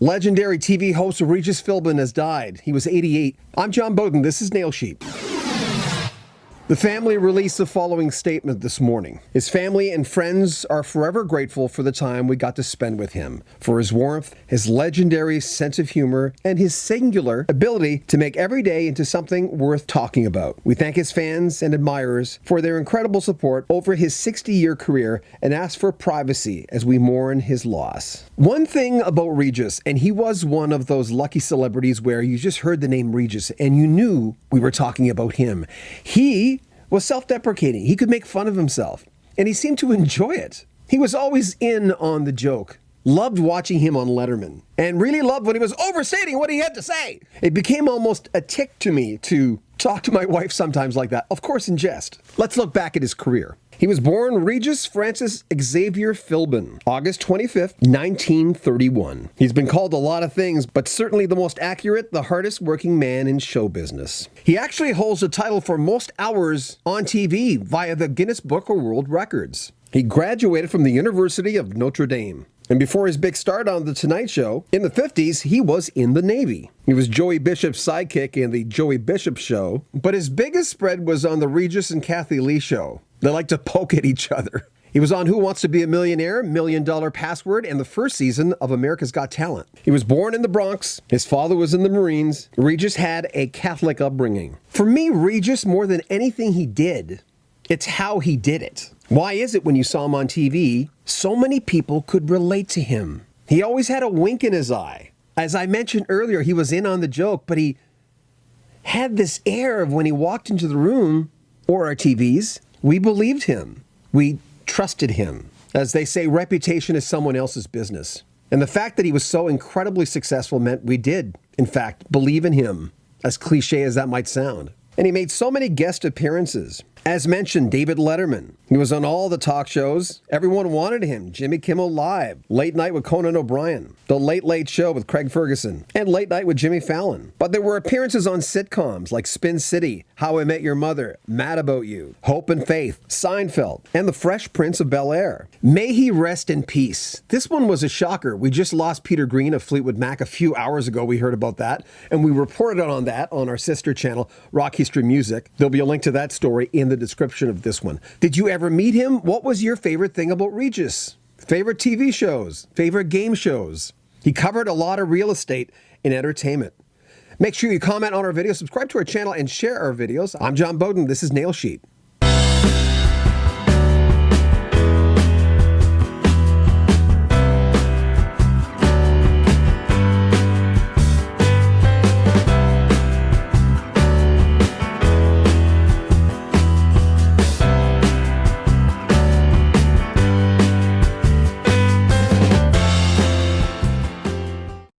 Legendary TV host Regis Philbin has died. He was 88. I'm John Beaudin. This is Nail Sheet. The family released the following statement this morning. His family and friends are forever grateful for the time we got to spend with him, for his warmth, his legendary sense of humor, and his singular ability to make every day into something worth talking about. We thank his fans and admirers for their incredible support over his 60-year career and ask for privacy as we mourn his loss. One thing about Regis, and he was one of those lucky celebrities where you just heard the name Regis and you knew we were talking about him. He was self-deprecating. He could make fun of himself, and he seemed to enjoy it. He was always in on the joke. Loved watching him on Letterman, and really loved when he was overstating what he had to say. It became almost a tick to me to talk to my wife sometimes like that, of course in jest. Let's look back at his career. He was born Regis Francis Xavier Philbin, August 25th, 1931. He's been called a lot of things, but certainly the most accurate, the hardest working man in show business. He actually holds the title for most hours on TV via the Guinness Book of World Records. He graduated from the University of Notre Dame. And before his big start on The Tonight Show, in the 50s, he was in the Navy. He was Joey Bishop's sidekick in the Joey Bishop Show, but his biggest spread was on the Regis and Kathy Lee Show. They like to poke at each other. He was on Who Wants to Be a Millionaire, $1 Million Password, and the first season of America's Got Talent. He was born in the Bronx. His father was in the Marines. Regis had a Catholic upbringing. For me, Regis, more than anything he did, it's how he did it. Why is it when you saw him on TV, so many people could relate to him? He always had a wink in his eye. As I mentioned earlier, he was in on the joke, but he had this air of when he walked into the room, or our TVs, we believed him. We trusted him. As they say, reputation is someone else's business. And the fact that he was so incredibly successful meant we did, in fact, believe in him, as cliche as that might sound. And he made so many guest appearances. As mentioned, David Letterman. He was on all the talk shows. Everyone wanted him. Jimmy Kimmel Live, Late Night with Conan O'Brien, The Late Late Show with Craig Ferguson, and Late Night with Jimmy Fallon. But there were appearances on sitcoms like Spin City, How I Met Your Mother, Mad About You, Hope and Faith, Seinfeld, and The Fresh Prince of Bel-Air. May he rest in peace. This one was a shocker. We just lost Peter Green of Fleetwood Mac a few hours ago. We heard about that, and we reported on that on our sister channel, Rock History Music. There'll be a link to that story in the description of this one. Did you ever meet him? What was your favorite thing about Regis? Favorite TV shows? Favorite game shows? He covered a lot of real estate in entertainment. Make sure you comment on our video, subscribe to our channel, and share our videos. I'm John Beaudin. This is Nail Sheet.